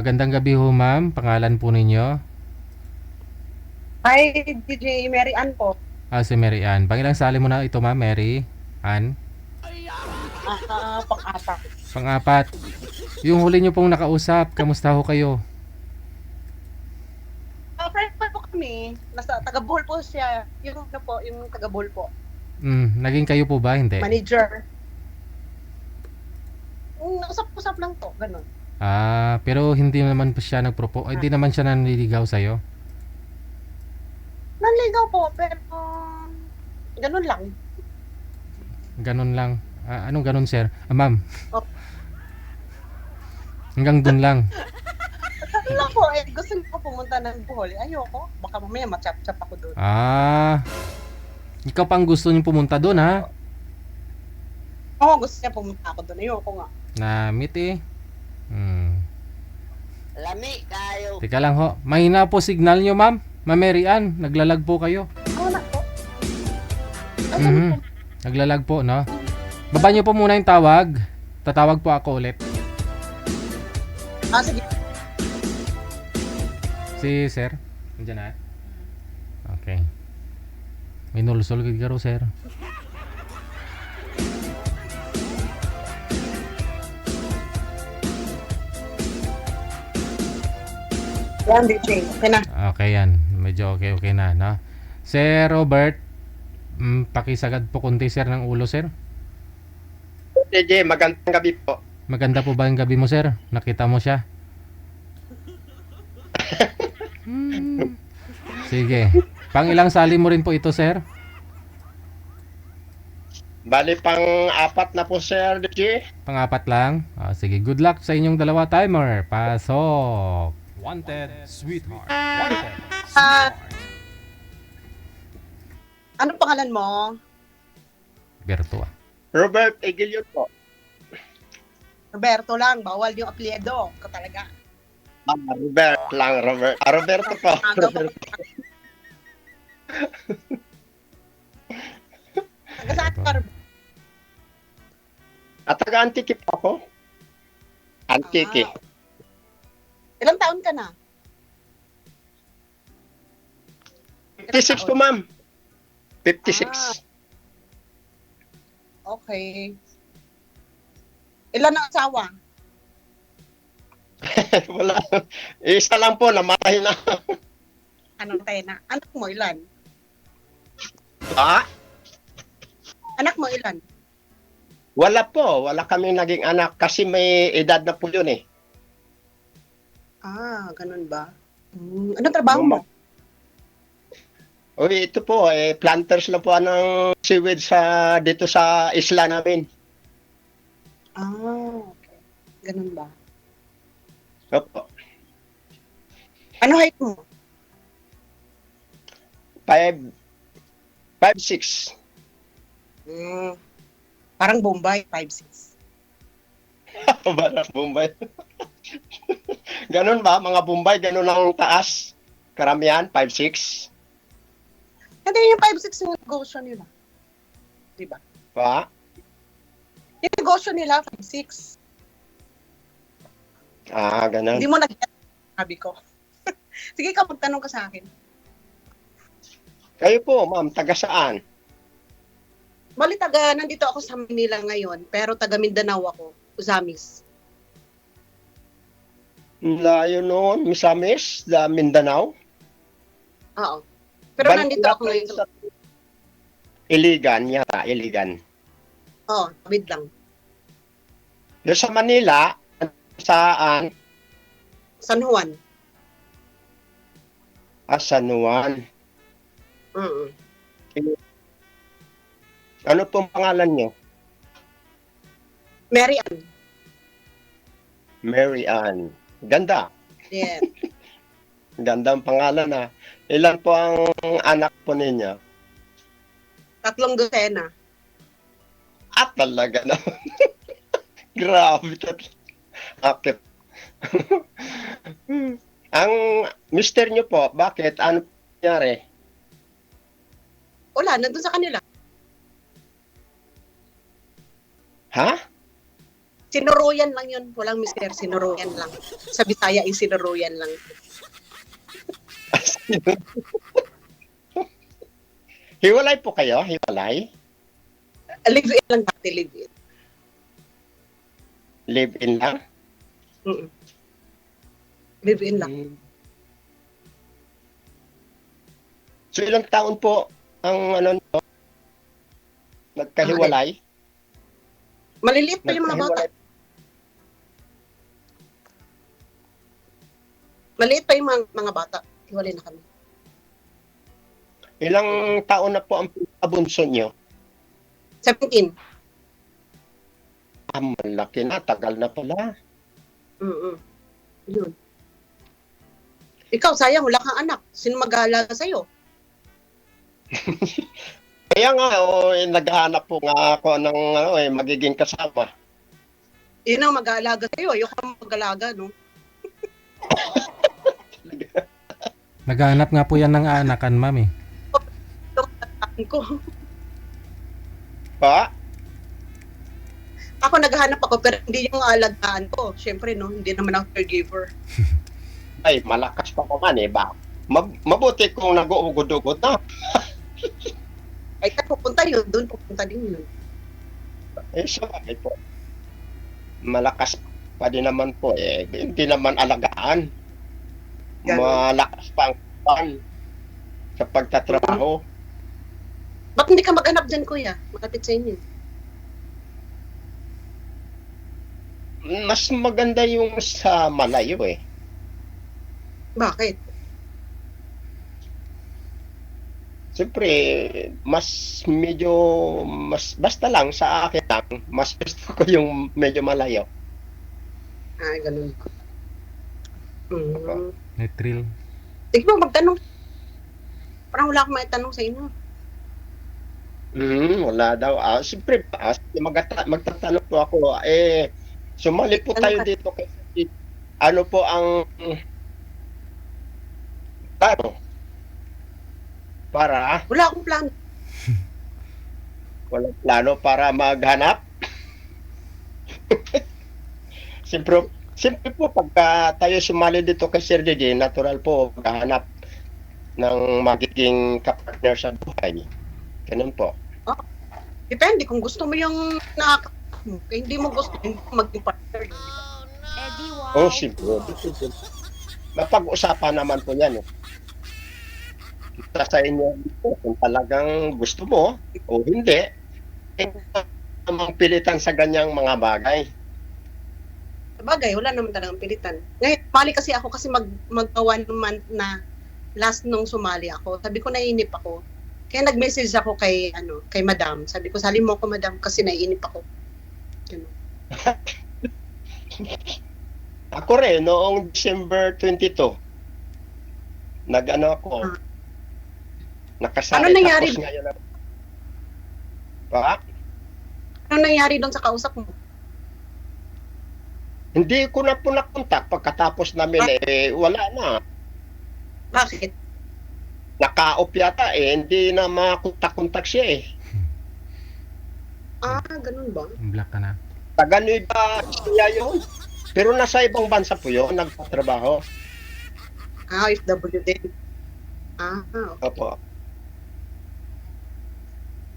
Magandang gabi ho, ma'am. Pangalan po ninyo? Hi, DJ Mary Ann po. Si Mary Ann. Pangilang sali mo na ito, ma'am? Mary Ann? Pang-apat. Pang-apat. Yung huli nyo pong nakausap, kamusta ho kayo? Friend pa po kami. Nasa taga-Bohol po siya. Yung ano po, yung taga-Bohol po. Naging kayo po ba? Hindi. Manager. Usap-usap lang po, ganun. Pero hindi naman po siya nagpropose. Hindi naman siya nanliligaw sa'yo. Nanligaw po, pero ganun lang. Ganun lang. Anong ganun, sir? Ma'am, Oh, hanggang dun lang. ganun lang po. Gusto niyo po pumunta ng Bohol. Ayoko. Baka mamaya machap-chap ako doon. Ikaw pang gusto niyo pumunta dun, ha? Oo, gusto niya pumunta ako doon. Ayoko nga. Na-meet eh. Hmm. Lami kayo. Teka lang ho. Mahina po signal nyo, ma'am. Ma'am Mary Ann, naglalag po kayo. Na po. Asan po? Naglalag po, no? Baba nyo po muna yung tawag. Tatawag po ako ulit. Sige. Si sir, nandiyan na. Okay. May nulusol ka ro, sir. Yan, DJ. Okay na. Okay yan. Medyo okay na, no? Sir Robert, pakisagad po konti, sir, ng ulo, sir. DJ, magandang gabi po. Maganda po ba yung gabi mo, sir? Nakita mo siya? Sige. Pang ilang sali mo rin po ito, sir? Bali pang-apat na po, Sir DJ. Pang-apat lang? Sige, good luck sa inyong dalawa timer. Pasok. Wanted, sweetheart. Wanted, Ah, sweetheart. anong pangalan mo? Berto. Robert Egilio po. Roberto lang. Bawal yung apelyido. Ka talaga. Robert lang, Robert. Roberto po. Aga pa. Taga saan ka, Roberto? At taga-Antique po ako. Antique. Ilang taon ka na? 56 po, ma'am. 56. Okay. Ilan ang asawa? Wala. Isa lang po, namatay na. Anong tena? Anak mo ilan? Ah? Anak mo ilan? Wala po. Wala kami naging anak kasi may edad na po yun eh. Ganun ba? Anong trabaho mo? Uy, ito po, planters lang po ng seaweed dito sa isla namin. Okay. Ganun ba? Opo. Ano height mo? 5'6". Parang Bombay, 5'6". Barat Bombay. Ganun ba? Mga Bombay, ganun ang taas. Karamihan, 5'6". Hindi, yung 5'6 yung negosyo nila. Diba? Pa? Yung negosyo nila, 5'6". Ganun. Hindi mo nag-get, sabi ko. Sige ka, magtanong ka sa akin. Kayo po, ma'am, taga saan? Bali, nandito ako sa Manila ngayon, pero taga Mindanao ako, Usamis. Layo noon, Misamis, Mindanao. Oo. Pero nandito ako ngayon. Sa Iligan, yata, Iligan. Oo, tawid lang. Doon sa Manila, saan? San Juan. San Juan. Ano pong pangalan niyo? Mary Ann. Mary Ann. Ganda. Yeah. Gandang pangalan na. Ilan po ang anak po ninyo? 3 dosena. Talaga na. Grabe. Okay. Ang mister niyo po, bakit? Ano nangyari? Wala, nandun sa kanila. Ha? Sinuruyan lang yun. Walang mister, sinuruyan lang. Sa Bisaya ay sinuruyan lang. Hiwalay po kayo? Hiwalay? Live-in lang dati, live-in. Live-in lang? Mm-mm. Live-in lang. So ilang taon po ang nagkahiwalay? Maliliit pa yung mga bata. Maliit pa yung mga bata. Hiwalay na kami. Ilang taon na po ang pinabunso nyo? 17. Malaki na, tagal na pala. Mm-mm. Yun. Ikaw, sayang, wala kang anak. Sino mag-aalaga sa'yo? Kaya nga, naghahanap po nga ako ng magiging kasama. Yun ang mag-aalaga sa'yo. Ayoko kang mag-aalaga, no? Naghahanap nga po yan ng aanakan, ma'am eh. Ito ang tataan ko. Pa? Ako naghahanap ako, pero hindi yung alagaan ko. Siyempre, no? Hindi naman ako caregiver. Ay, malakas pa naman eh. Mabuti kung nag-uugod-ugod na. Ay, pupunta yun. Doon pupunta din yun. Sabagay po. Malakas pa din naman po eh. Hindi naman alagaan. Ganun. Malakas pa ang kapan sa pagtatrabaho. Ba't hindi ka maghanap dyan, kuya? Makapit sa inyo. Mas maganda yung sa malayo eh. Bakit? Siyempre, basta lang sa akin lang, mas gusto ko yung medyo malayo. Ah, ganun. May thrill. Sige mo, magtanong. Parang wala akong maitanong sa inyo. Wala daw. Siyempre, magtatanong po ako. Sumali po Ano tayo ka? dito kasi ano po ang para Wala akong plano. walang plano para maghanap. Siyempre po pagka tayo sumali dito kay Sir DJ, natural po maghanap ng magiging kapartner sa buhay. Ganun po. Depende kung gusto mo yung nakaka mo. Hindi mo gusto, hindi mo maging partner. Yun, di ba? Eddie, wow. Siyempre. Mapag-usapan naman po yan. Sa inyo kung talagang gusto mo o hindi, namang pilitan sa ganyang mga bagay. Sabagay, wala naman talagang pilitan. Ngayon, sumali kasi ako kasi mag-1 month na last nung sumali ako. Sabi ko, naiinip ako. Kaya nag-message ako kay madam. Sabi ko, sali mo ako, madam, kasi naiinip ako. Ganun. Ako rin, noong December 22, ako, nakasali. Ano nangyari? Tapos ngayon pa? Ano nangyari doon sa kausap mo? Hindi ko na po nakontak pagkatapos namin wala na. Bakit? Naka-off yata hindi na makontak-kontak siya eh. Ganun ba? Black ka na. Taga Nueva Ecija yun. Pero nasa ibang bansa po yun, nagtatrabaho. OFW din. Okay. Opo.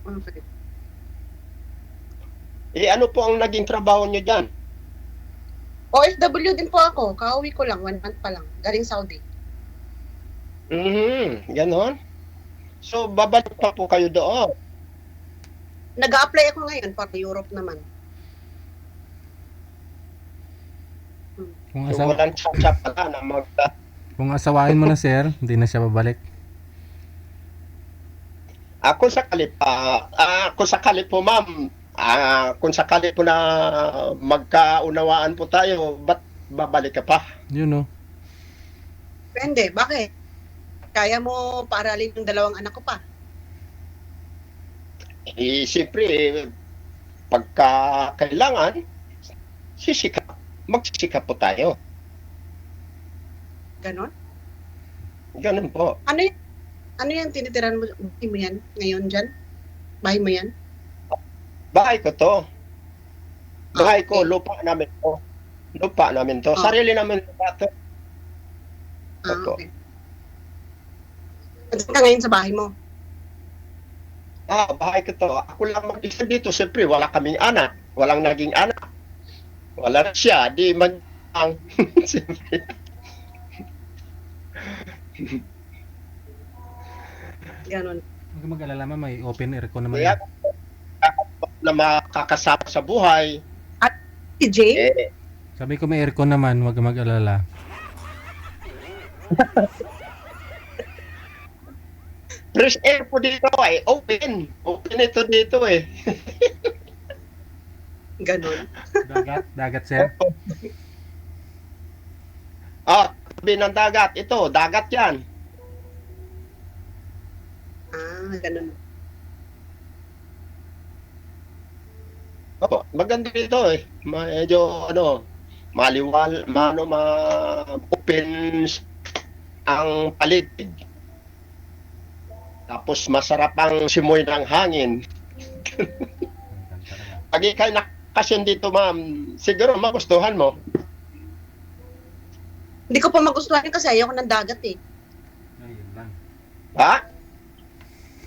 Okay. Ano po ang naging trabaho niyo dyan? OFW din po ako. Kauwi ko lang, 1 month pa lang. Galing Saudi. Ganon. So, babalik pa po kayo doon. Nag-a-apply ako ngayon para Europe naman. Kung, So, walang tsa-tsa pala na kung asawahin mo na, sir, hindi na siya babalik. Kung sakali po, ma'am, kung sakali po na magkaunawaan po tayo, ba't babalik ka pa? Yun no. Depende. Bakit? Kaya mo paaralin yung 2 anak ko pa. Siyempre, pagka kailangan, magsisikap po tayo. Ganon? Ganun po. Ano yan tinitiran mo? Bahay mo yan ngayon dyan? Bahay mo yan? Bahay ko to. Bahay ko, lupa namin to. Lupa namin to. Oh. Sarili namin lupa to. Opo. Okay. Saan ka ngayon sa bahay mo? Bahay ko to. Ako lang mag-isa dito. Siyempre, wala kaming anak. Walang naging anak. Wala na siya. Di man ang siyempre. Ganon. Huwag kang mag-alala ma'am, may open aircon naman. Kaya na makakasama sa buhay. Si Jay? Eh, Sabi ko may aircon naman, huwag kang mag-alala. fresh air po dito eh. Open. Open ito dito eh. Ganon. Dagat sir. Tabi ng dagat. Ito, dagat yan. Ganon. Opo, maganda dito eh. Medyo maliwal, open ang paligid. Tapos masarap ang simoy ng hangin. Pag ikay nakasyon dito, ma'am, siguro magustuhan mo. Hindi ko pa magustuhan kasi ayaw ko ng dagat eh. Ayun lang. Ha?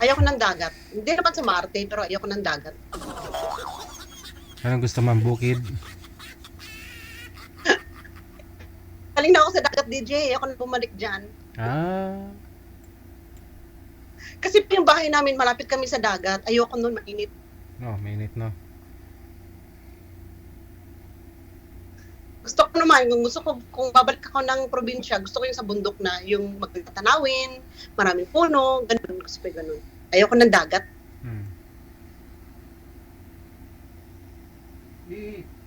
Ayaw ko ng dagat. Hindi naman sa Marte, pero ayaw ko ng dagat. Anong gusto ma'am, bukid? Galing na ako sa dagat, DJ. Ayaw ko na bumalik dyan. Kasi yung bahay namin, malapit kami sa dagat. Ayaw ko nun, mainit. No, mainit no. Gusto ko naman, kung babalik ako ng probinsya, gusto ko yung sa bundok na, yung magtatanawin, maraming puno, ganun. Gusto ko yung ganun. Ayaw ko ng dagat.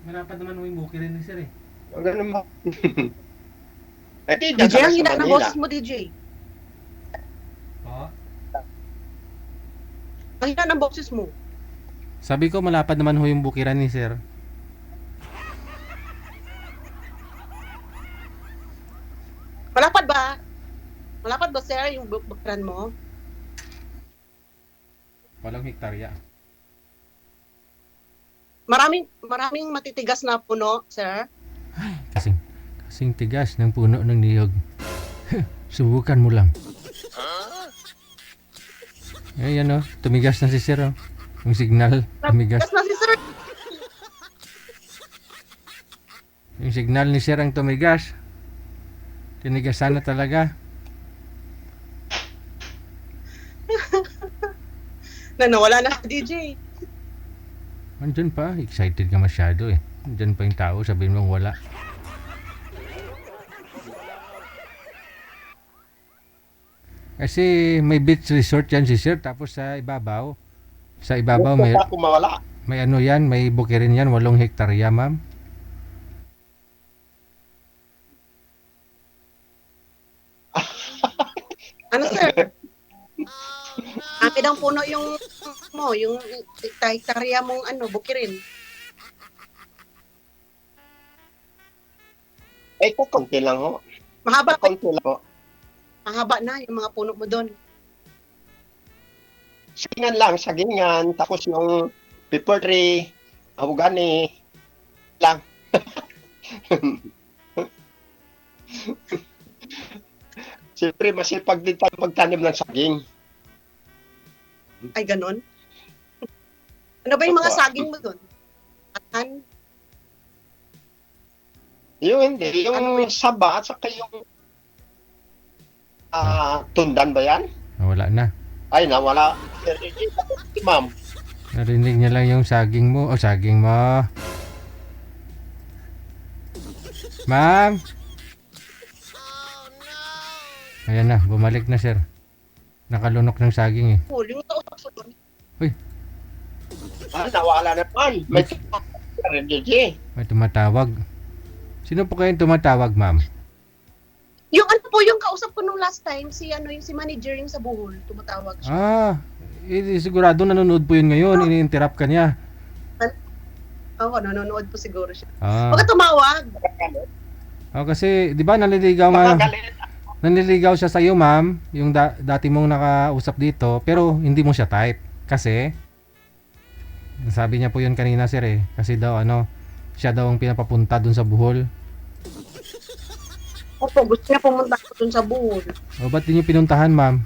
Malapad naman yung bukid rin ni sir eh. Ganun mo. Eh, di, DJ, ang sa hina ng Manila. boses mo, DJ. Oo. Ang hina ng boses mo. Sabi ko malapad naman ho yung bukiran ni sir. Malapad ba? Malapad ba, sir, yung bukiran mo? Walang hektarya. Maraming matitigas na puno, sir. Kasing tigas ng puno ng niyog. Subukan mo lang. Ayan o, tumigas na si sir o. Yung signal, tumigas. Tigas na si sir. Yung signal ni sir ang tumigas. Tinigasan na talaga. Nawala na si DJ. Andyan pa, excited ka masyado eh. Andyan pa yung tao, sabihin mong wala. Kasi may beach resort yan si sir, tapos sa ibabaw may, Ako mawala. may ano yan, may bukirin yan, 8 hektarya ma'am. Ano, sir? Akin ang puno yung hektarya mong bukirin. Eh, kukunti lang ho. Mahaba Kunti lang ho. mahaba na yung mga puno mo doon. Sagingan, tapos yung pepper tree, ahugani, lang. Siyempre, masipag din tayo pagtanim ng saging. Ay, ganon. Ano ba yung mga Opo. saging mo doon? Atan? Yung hindi, yung Ano yun? saba, at saka yung tundan ba yan? Wala na. Ay, nawala. Ma'am, Narinig niya lang yung saging mo. O, saging mo. Ma'am! Ayan na, bumalik na sir. Nakalunok ng saging eh. Cool, yung kausap ko doon. nawala naman. May DJ. May tumatawag. Sino po kayong tumatawag, ma'am? Yung yung kausap ko nung last time, yung si manager yung sa Bohol, tumatawag siya. Sigurado nanonood po yun ngayon. Ini-interrupt ka niya. Oo, nanonood po siguro siya. Ah. Huwag ka tumawag. Kasi, di ba nanliligaw siya sa iyo, ma'am, yung dati mong nakausap dito, pero hindi mo siya type. Kasi, sabi niya po yun kanina, sir eh. Kasi daw, siya daw ang pinapapunta dun sa Bohol. Opo, gusto niya pumunta ako dun sa Bohol. O ba't di niyo pinuntahan, ma'am?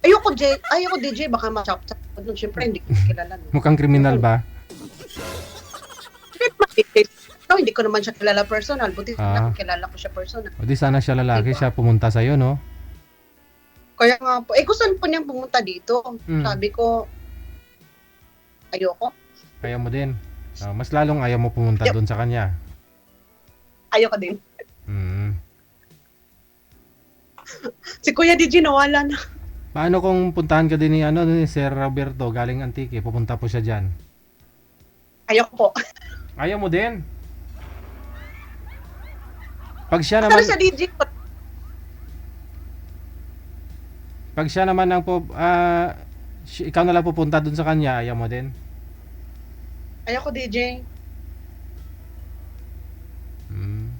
Ayoko DJ, baka ma-chop-chop ko dun. Siyempre, hindi ko kilala. No? Mukhang kriminal ba? Hindi ko naman siya kilala personal. Buti Ah. na kilala ko siya personal. O di sana siya lalaki, siya pumunta sa'yo, no? Kaya nga po, gusto po niyang pumunta dito. Mm. Sabi ko, ayoko. Ayaw mo din. Mas lalong ayaw mo pumunta Yep. dun sa kanya. Ayoko din. Mm. Si Kuya DJ nawala na. Paano kung puntahan ka din ni Sir Roberto galing Antique, pupunta po siya dyan? Ayoko po. Ayaw mo din? Pag siya Pero naman, sa DJ, ang ikaw na lang pupunta dun sa kanya, ayaw mo din? ayoko DJ. Mm.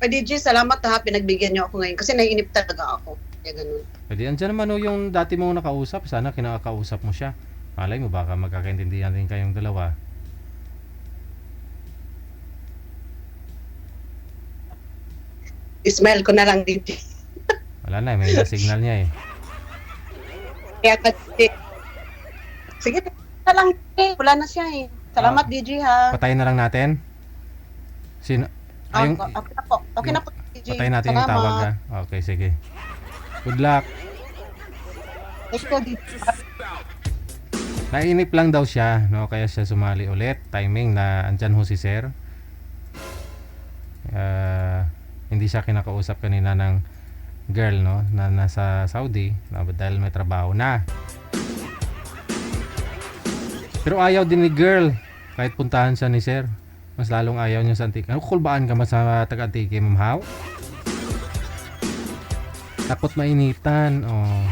DJ, salamat ha, pinagbigyan niyo ako ngayon. Kasi naiinip talaga ako. Kaya ganun. Pwede andyan naman yung dati mong nakausap, sana kinakausap mo siya. Malay mo baka magkakaintindihan din kayong dalawa. Ismail ko na lang DJ. Wala na, may signal niya eh. Kaya kasi, sige, na lang eh. Wala na siya eh. Salamat DJ ha. Patayin na lang natin. Sino? Ayong, Okay na po. Okay na po DJ. patayin natin yung tawag ha. Okay, sige. Good luck. Thank you DJ. Nainip lang daw siya, no? Kaya siya sumali ulit. Timing na andyan ho si Sir. Hindi siya kinakausap kanina ng girl, no? Na nasa Saudi, dahil may trabaho na. Pero ayaw din ni girl kahit puntahan siya ni Sir. Mas lalong ayaw niya sa Antique. Ano, kulbaan ka ba sa taga-Antique, Ma'am How? Takot mainitan. Oh.